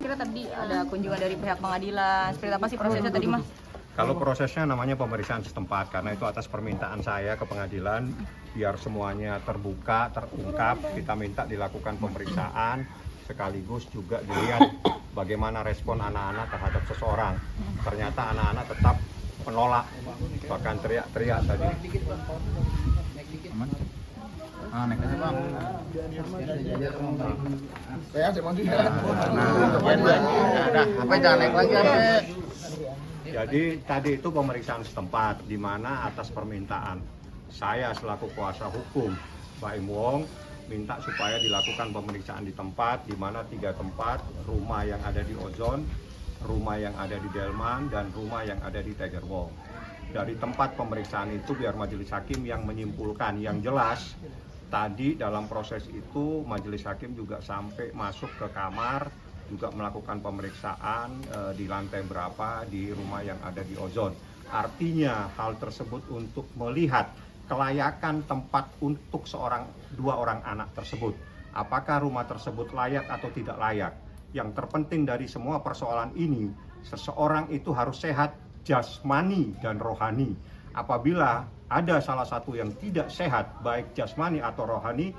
kira tadi ada kunjungan dari pihak pengadilan. Seperti apa sih prosesnya tadi, Mas? Kalau prosesnya namanya pemeriksaan setempat, karena itu atas permintaan saya ke pengadilan, biar semuanya terbuka, terungkap, kita minta dilakukan pemeriksaan, sekaligus juga dilihat bagaimana respon anak-anak terhadap seseorang. Ternyata anak-anak tetap menolak, bahkan teriak-teriak tadi. Naik aja bang. Saya mau juga. Apa jangan naik lagi apa? Jadi tadi itu pemeriksaan setempat, di mana atas permintaan saya selaku kuasa hukum Baim Wong minta supaya dilakukan pemeriksaan di tempat, di mana 3 tempat, rumah yang ada di Ozon, rumah yang ada di Delman, dan rumah yang ada di Tiger Wong. Dari tempat pemeriksaan itu biar majelis hakim yang menyimpulkan. Yang jelas tadi dalam proses itu majelis hakim juga sampai masuk ke kamar, juga melakukan pemeriksaan di lantai berapa di rumah yang ada di Ozon. Artinya hal tersebut untuk melihat kelayakan tempat untuk 2 orang anak tersebut. Apakah rumah tersebut layak atau tidak layak. Yang terpenting dari semua persoalan ini, seseorang itu harus sehat jasmani dan rohani. Apabila ada salah satu yang tidak sehat, baik jasmani atau rohani,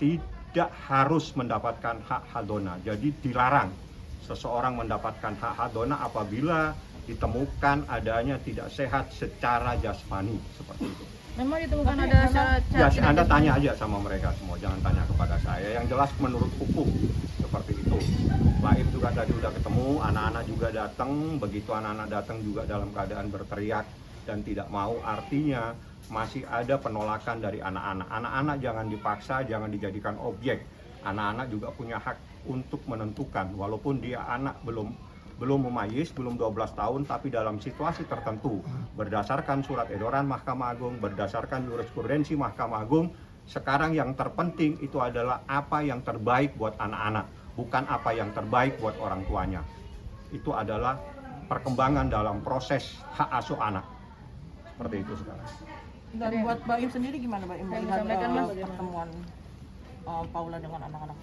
tidak harus mendapatkan hak hadona. Jadi dilarang seseorang mendapatkan hak hadona apabila ditemukan adanya tidak sehat secara jasmani, seperti itu. Memang ditemukan ada syarat. Ya, Anda tanya aja sama mereka semua, jangan tanya kepada saya. Yang jelas menurut hukum seperti itu. Baim juga tadi udah ketemu, anak-anak juga datang. Begitu anak-anak datang juga dalam keadaan berteriak dan tidak mau. Artinya masih ada penolakan dari anak-anak. Anak-anak jangan dipaksa, jangan dijadikan objek. Anak-anak juga punya hak untuk menentukan, walaupun dia anak belum memayis, belum 12 tahun, tapi dalam situasi tertentu, berdasarkan surat edaran Mahkamah Agung, berdasarkan jurisprudensi Mahkamah Agung, sekarang yang terpenting itu adalah apa yang terbaik buat anak-anak, bukan apa yang terbaik buat orang tuanya. Itu adalah perkembangan dalam proses hak asuh anak. Seperti itu sekarang. Dan buat Baim sendiri gimana Baim melihat Mas. pertemuan Paula dengan anak-anak?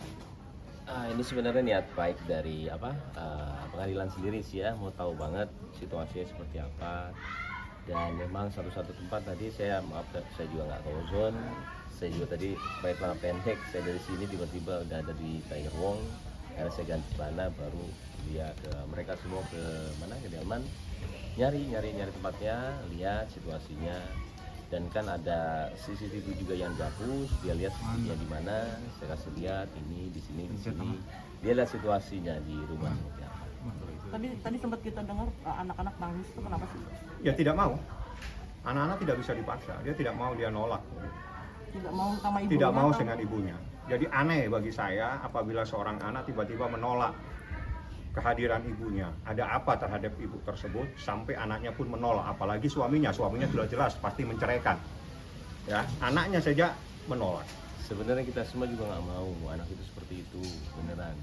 Ini sebenarnya niat baik dari pengadilan sendiri sih ya, mau tahu banget situasinya seperti apa. Dan memang satu-satu tempat tadi saya juga nggak ke Ozon, saya juga tadi pakai celana pendek, saya dari sini tiba-tiba udah ada di Tiger Wong, karena saya ganti celana baru dia ke mereka semua ke mana, ke Delman, nyari tempatnya, lihat situasinya. Dan kan ada CCTV juga yang dihapus, dia lihat situasinya di mana, saya kasih lihat ini di sini, dia lihat situasinya di rumah seperti apa. Tadi sempat kita dengar anak-anak nangis itu kenapa sih? Ya tidak mau. Anak-anak tidak bisa dipaksa, dia tidak mau, dia nolak. Tidak mau sama ibunya? Tidak mau dengan ibunya. Jadi aneh bagi saya apabila seorang anak tiba-tiba menolak kehadiran ibunya. Ada apa terhadap ibu tersebut sampai anaknya pun menolak, apalagi suaminya sudah jelas pasti menceraikan. Ya, anaknya saja menolak. Sebenarnya kita semua juga nggak mau anak itu seperti itu, beneran.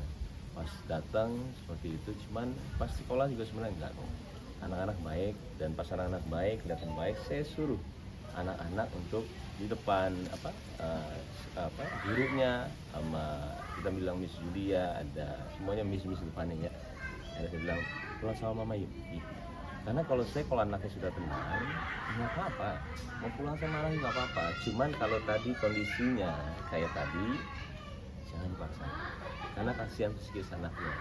Pas datang seperti itu, cuman pas sekolah juga sebenarnya enggak kok. Anak-anak baik, dan pas anak-anak baik, kelihatan baik, saya suruh anak-anak untuk di depan gurunya, sama kita bilang Miss Julia, ada semuanya Miss depannya ya. Ada saya bilang pulang sama mama yuk. Karena kalau anaknya sudah tenang, nggak apa-apa. Mau pulang sama anaknya nggak apa-apa. Cuman kalau tadi kondisinya kayak tadi, jangan dipaksa. Karena kasihan psikis anaknya.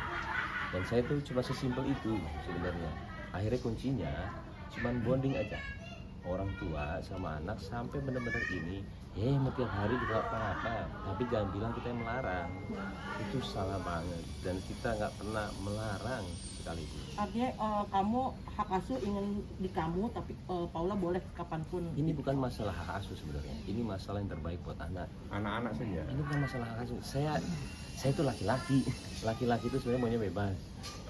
Dan saya tuh cuma sesimpel itu sebenarnya. Akhirnya kuncinya cuman bonding aja. Orang tua sama anak sampai benar-benar ini, mau tiap hari juga apa-apa, tapi jangan bilang kita yang melarang. Itu salah banget, dan kita nggak pernah melarang sekalipun. Artinya kamu hak asuh ingin di kamu, tapi Paula boleh kapanpun. Ini bukan masalah hak asuh sebenarnya, ini masalah yang terbaik buat Anak-anak saja. Ini bukan masalah hak asuh. Saya itu laki-laki itu sebenarnya maunya bebas.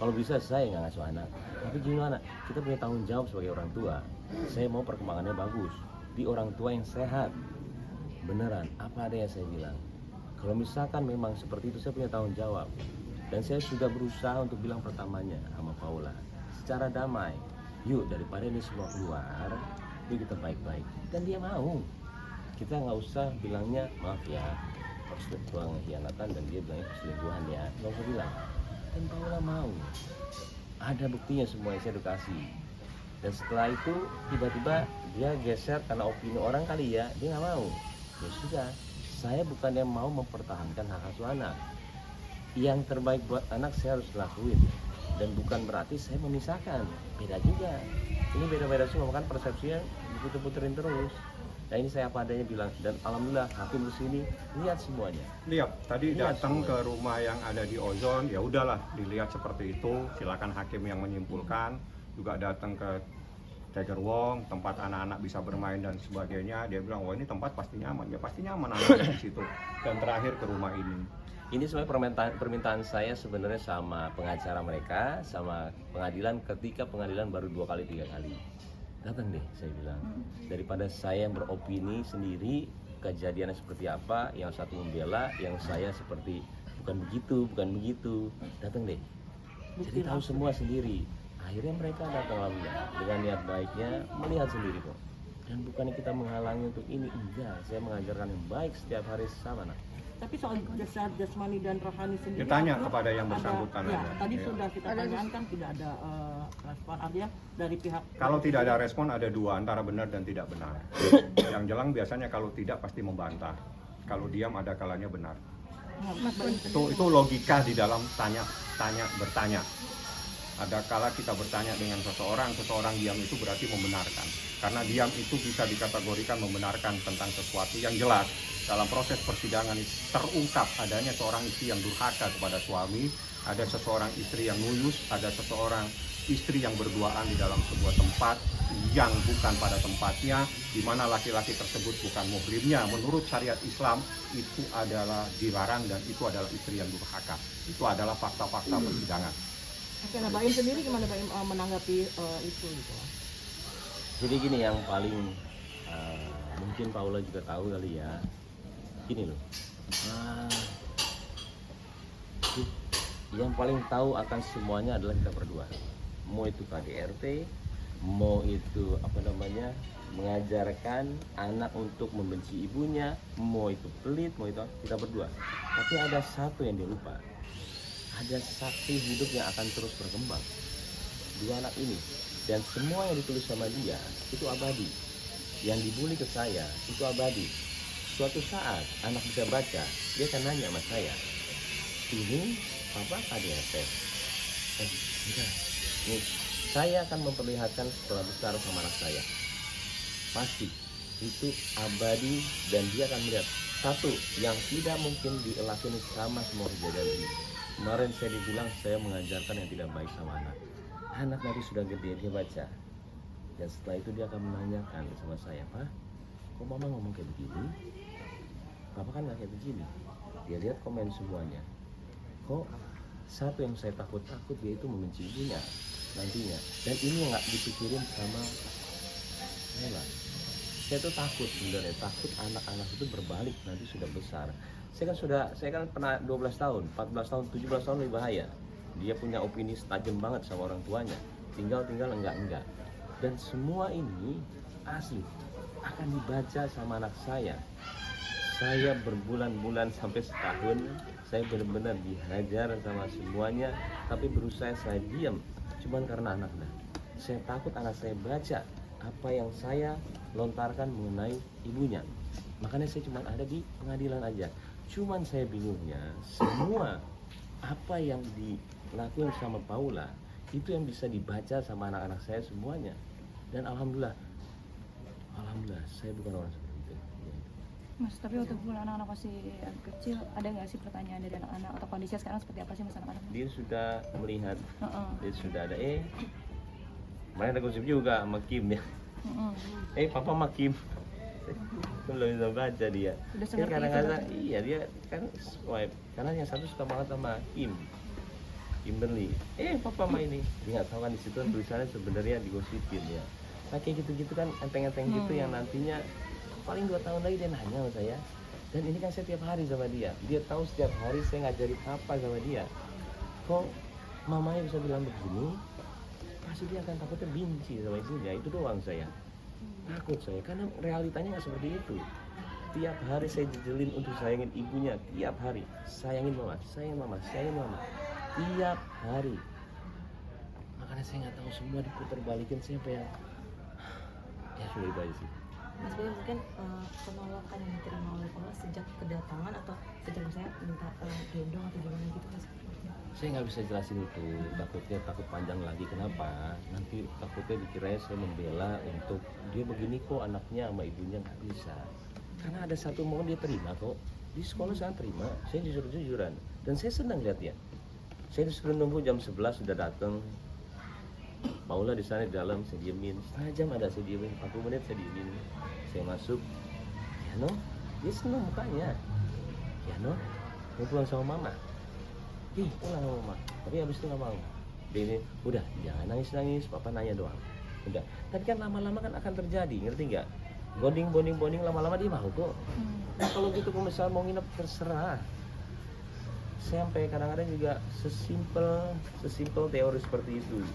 Kalau bisa saya nggak ngasuh anak, tapi gimana? Kita punya tanggung jawab sebagai orang tua. Saya mau perkembangannya bagus di orang tua yang sehat, beneran. Apa ada yang saya bilang? Kalau misalkan memang seperti itu, saya punya tanggung jawab. Dan saya sudah berusaha untuk bilang pertamanya sama Paula secara damai, yuk daripada ini semua keluar, yuk kita baik-baik. Dan dia mau. Kita nggak usah bilangnya maaf ya perselingkuhan, khianatan, dan dia bilangnya perselingkuhan ya, nggak usah bilang. Dan Paula mau. Ada buktinya semua, saya edukasi. Dan setelah itu tiba-tiba dia geser karena opini orang kali ya, dia nggak mau. Ya sudah, saya bukannya mau mempertahankan hak asuh anak. Yang terbaik buat anak saya harus lakuin. Dan bukan berarti saya memisahkan, beda juga. Ini beda-beda semua, kan persepsinya diputer-puterin terus. Nah ini saya apa adanya bilang, dan alhamdulillah hakim kesini lihat semuanya. Lihat, tadi Lihat datang semua. ke rumah yang ada di Ozon, ya udahlah dilihat seperti itu. Silakan hakim yang menyimpulkan. Juga datang ke Tiger Wong, tempat anak-anak bisa bermain dan sebagainya. Dia bilang, wah ini tempat pasti nyaman. Ya pasti nyaman anak di situ. Dan terakhir ke rumah ini. Ini sebenarnya permintaan saya sebenarnya sama pengacara mereka, sama pengadilan ketika pengadilan baru 2 kali 3 kali. Datang deh, saya bilang. Daripada saya yang beropini sendiri, kejadiannya seperti apa, yang satu membela, yang saya seperti bukan begitu. Datang deh. Jadi tahu semua sendiri. Akhirnya mereka datang dengan niat baiknya, melihat sendiri kok. Dan bukannya kita menghalangi untuk ini, enggak. Saya mengajarkan yang baik setiap hari sama anak. Tapi soal jasmani dan rohani sendiri, Ditanya Prof, kepada yang bersangkutan ya, aja. tadi Ya. sudah kita tanyakan kan tidak ada respon, artinya dari pihak. Kalau tidak ada respon ada dua, antara benar dan tidak benar. Yang jelas biasanya kalau tidak pasti membantah. Kalau diam ada kalanya benar. Itu logika di dalam bertanya. Ada kala kita bertanya dengan seseorang diam itu berarti membenarkan. Karena diam itu bisa dikategorikan membenarkan tentang sesuatu yang jelas. Dalam proses persidangan itu terungkap adanya seorang istri yang durhaka kepada suami, ada seseorang istri yang nuyus, ada seseorang istri yang berduaan di dalam sebuah tempat yang bukan pada tempatnya, di mana laki-laki tersebut bukan muhrimnya. Menurut syariat Islam itu adalah dilarang dan itu adalah istri yang durhaka. Itu adalah fakta-fakta persidangan. Oke, nah Baim sendiri gimana Baim menanggapi itu gitu? Jadi gini, yang paling mungkin Paula juga tahu kali ya. Gini loh, yang paling tahu akan semuanya adalah kita berdua. Mau itu KDRT, mau itu mengajarkan anak untuk membenci ibunya, mau itu pelit, mau itu kita berdua. Tapi ada satu yang dia lupa. Ada saksi hidup yang akan terus berkembang. Dua anak ini, dan semua yang ditulis sama dia itu abadi. Yang dibully ke saya itu abadi. Suatu saat anak bisa baca, dia akan nanya sama saya, ini apa KDRT? Enggak. Nih, saya akan memperlihatkan setelah besar sama anak saya. Pasti itu abadi dan dia akan melihat satu yang tidak mungkin dilakukan sama semua kejadian ini. Kemarin saya dibilang saya mengajarkan yang tidak baik sama anak. Anak nanti sudah gede, dia baca. Dan setelah itu dia akan menanyakan sama saya, Pak, kok mama ngomong kayak begini? Papa kan gak kayak begini. Dia lihat komen semuanya. Kok satu yang saya takut dia itu membenci ibunya nantinya. Dan ini yang gak dipikirin sama saya. Saya tuh takut sebenarnya, takut anak-anak itu berbalik nanti sudah besar. Saya kan pernah 12 tahun, 14 tahun, 17 tahun lebih bahaya. Dia punya opini tajam banget sama orang tuanya. Tinggal enggak. Dan semua ini asli akan dibaca sama anak saya. Saya berbulan-bulan sampai setahun, saya benar-benar dihajar sama semuanya, tapi berusaha saya diam, cuman karena anaknya. Saya takut anak saya baca apa yang saya lontarkan mengenai ibunya. Makanya saya cuma ada di pengadilan aja. Cuman saya bingungnya, semua apa yang dilakukan sama Paula itu yang bisa dibaca sama anak-anak saya semuanya. Dan alhamdulillah saya bukan orang seperti itu. Mas, tapi waktu anak-anak masih kecil, ada nggak sih pertanyaan dari anak-anak atau kondisinya sekarang seperti apa sih mas anak-anak? Dia sudah melihat, dia sudah ada kemarin ada gosip juga sama Kim ya. Papa sama Kim. Belum bisa baca dia. Udah Dia seperti kadang-kadang itu, iya dia kan swipe. Karena yang satu suka banget sama Kimberly. Papa sama ini. Dia nggak tahu kan di situ kan tulisannya sebenarnya digosipin ya. Nah kayak gitu-gitu kan enteng-enteng gitu yang nantinya paling 2 tahun lagi dia nanya sama saya. Dan ini kan saya tiap hari sama dia. Dia tahu setiap hari saya ngajarin apa sama dia. Kok mamanya bisa bilang begini? Pasti dia akan takutnya benci sama ibunya. Itu doang saya. Takut saya, karena realitanya nggak seperti itu. Tiap hari saya jejelin untuk sayangin ibunya, tiap hari sayangin mama, sayangin mama. tiap hari. Makanya saya nggak tahu, semua diputar balikin, saya sampai yang ya sudah itu aja sih. Mas Bayu, mungkin penolakan yang diterima oleh Paula sejak kedatangan atau sejak saya minta gendong atau gimana gitu Mas? Saya nggak bisa jelasin itu, takut panjang lagi. Kenapa? Nanti takutnya dikiranya saya membela untuk dia begini kok anaknya sama ibunya, nggak bisa. Karena ada satu momen dia terima kok. Di sekolah saya terima, saya jujur-jujuran. Dan saya senang lihatnya. Saya disuruh nunggu jam 11 sudah datang. Paula di sana di dalam, saya diemin. Setengah jam ada saya diemin, 40 menit saya diemin. Saya masuk, ya no, dia senang mukanya. Ya no, mau pulang sama mama. Ih, pulang sama mama. Tapi habis itu nggak mau. Dia ini, udah jangan nangis-nangis, papa nanya doang. Udah. Tapi kan lama-lama kan akan terjadi, ngerti nggak? Bonding lama-lama dia mau kok. Nah, kalau gitu kalau misalnya mau nginep terserah. Saya sampai kadang-kadang juga sesimpel teori seperti itu.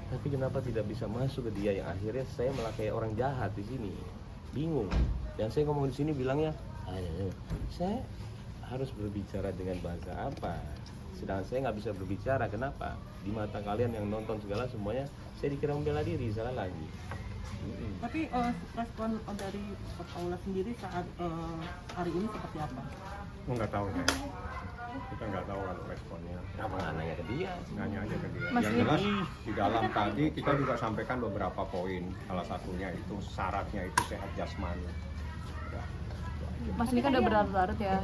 Tapi kenapa tidak bisa masuk ke dia, yang akhirnya saya malah kayak orang jahat di sini. Bingung. Dan saya ngomong di sini bilangnya, saya harus berbicara dengan bahasa apa? Sedangkan saya nggak bisa berbicara. Kenapa? Di mata kalian yang nonton segala semuanya, saya dikira membela diri, salah lagi. Tapi respon dari Paula sendiri saat hari ini seperti apa? Nggak tahu ya. Kita nggak tahu kalau responnya. Kenapa nggak nanya ke dia? Nanya aja ke dia. Mas Yang Lim. jelas di dalam tadi kita juga sampaikan beberapa poin. Salah satunya itu syaratnya itu sehat jasmani. Ya, itu aja. Mas ini kan udah berlarut-larut ya.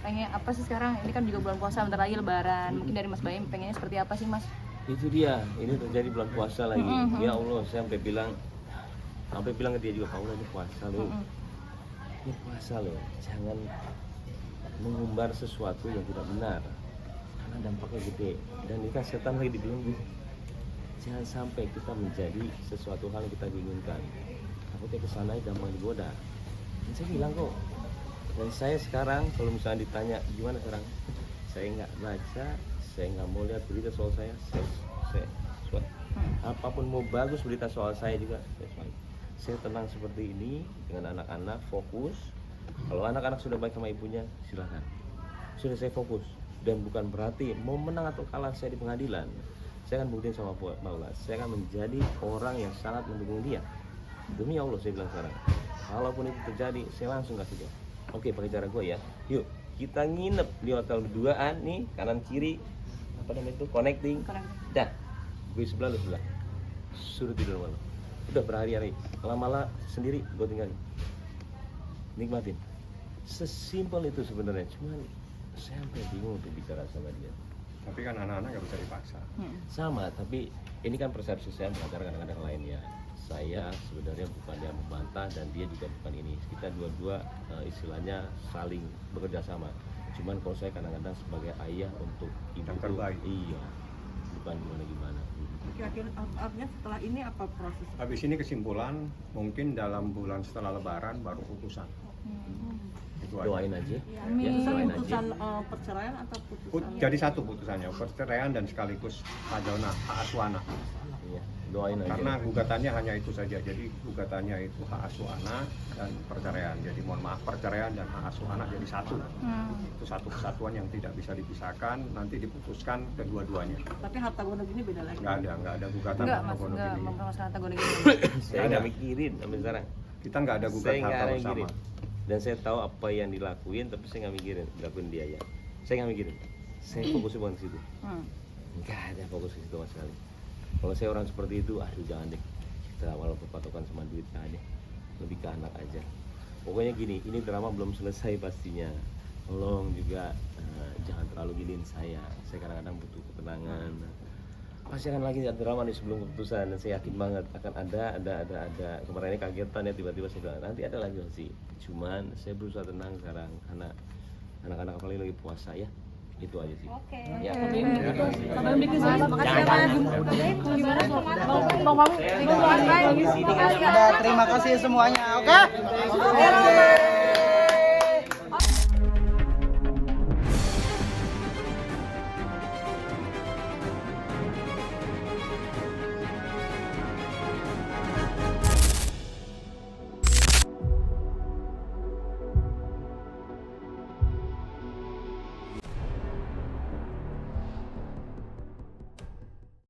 Pengen apa sih sekarang? Ini kan juga bulan puasa, bentar lagi lebaran. Mungkin dari Mas Bayu pengennya seperti apa sih Mas? Itu dia, ini terjadi bulan puasa lagi. Ya Allah, saya sampai bilang ke dia juga, Paula ini puasa loh. Ini puasa loh, jangan mengumbar sesuatu yang tidak benar, karena dampaknya gede. Dan ini kan setan lagi dibelenggu. Jangan sampai kita menjadi sesuatu hal yang kita inginkan. Takutnya kesana gampang digoda. Dan saya bilang kok. Dan saya sekarang kalau misalnya ditanya gimana sekarang, saya nggak baca, saya nggak mau lihat berita soal saya apapun mau bagus berita soal saya juga saya tenang seperti ini dengan anak-anak, fokus. Kalau anak-anak sudah baik sama ibunya, silakan. Sudah saya fokus. Dan bukan berarti mau menang atau kalah saya di pengadilan. Saya akan buktiin sama Paula, saya akan menjadi orang yang sangat mendukung dia. Demi Allah saya bilang sekarang. Kalaupun itu terjadi, saya langsung kasih dia. Oke, pakai cara gue ya. Yuk, kita nginep di hotel berduaan nih, kanan kiri. Apa namanya itu? Connecting. Dah. Gue sebelah, lu sebelah. Suruh tidur malam. Udah berhari-hari. Lama-lama sendiri gue tinggalin. Nikmatin. Sesimpel itu sebenarnya. Cuman saya sampai bingung untuk bicara sama dia. Tapi kan anak-anak nggak bisa dipaksa. Sama, tapi ini kan persepsi saya mengajar kadang-kadang lain ya. Saya sebenarnya bukan yang membantah dan dia juga bukan ini. Kita dua-dua istilahnya saling bekerja sama. Cuman kalau saya kadang-kadang sebagai ayah untuk ibu Yang terbaik. iya, bukan gimana-gimana. Kira-kira artinya setelah ini apa proses? Habis ini kesimpulan mungkin dalam bulan setelah Lebaran baru putusan. Itu aja. Doain aja. Amin. Ya, doain aja. Putusan perceraian atau putusan? Jadi satu putusannya, perceraian dan sekaligus hak asuh anak. Iya, doain aja. Karena gugatannya hanya itu saja. Jadi gugatannya itu hak asuh anak dan perceraian. Jadi mohon maaf, perceraian dan hak asuh anak jadi satu. Itu satu kesatuan yang tidak bisa dipisahkan. Nanti diputuskan kedua-duanya. Tapi harta gono gini beda lagi. Nggak ada gugatan Enggak harta Mas, gono enggak gini. mempermasalahkan harta gono gini. Saya nggak mikirin sampai sekarang. Kita nggak ada Saya gugatan nggak harta ada yang bersama. mikirin. Dan saya tahu apa yang dilakuin, tapi saya nggak mikirin dilakuin dia ya. Saya nggak mikirin. Saya fokusnya bukan ke situ. Nggak ada fokus ke situ sama sekali. Kalau saya orang seperti itu, aduh jangan deh. Kita walaupun patokan sama duit aja, lebih ke anak aja. Pokoknya gini, ini drama belum selesai pastinya. Tolong juga jangan terlalu giniin saya. Saya kadang-kadang butuh ketenangan. Pasti akan lagi ada drama nih sebelum keputusan, dan saya yakin banget akan ada. Kemarin ini kagetan ya, tiba-tiba saya bilang nanti ada lagi sih. Cuman saya berusaha tenang sekarang karena anak-anak apalagi lagi puasa ya. Itu aja sih. Oke. Ya. Sebelum dikasih makasih ya Mas. Gimana mau Udah, terima kasih semuanya. Oke? Oke.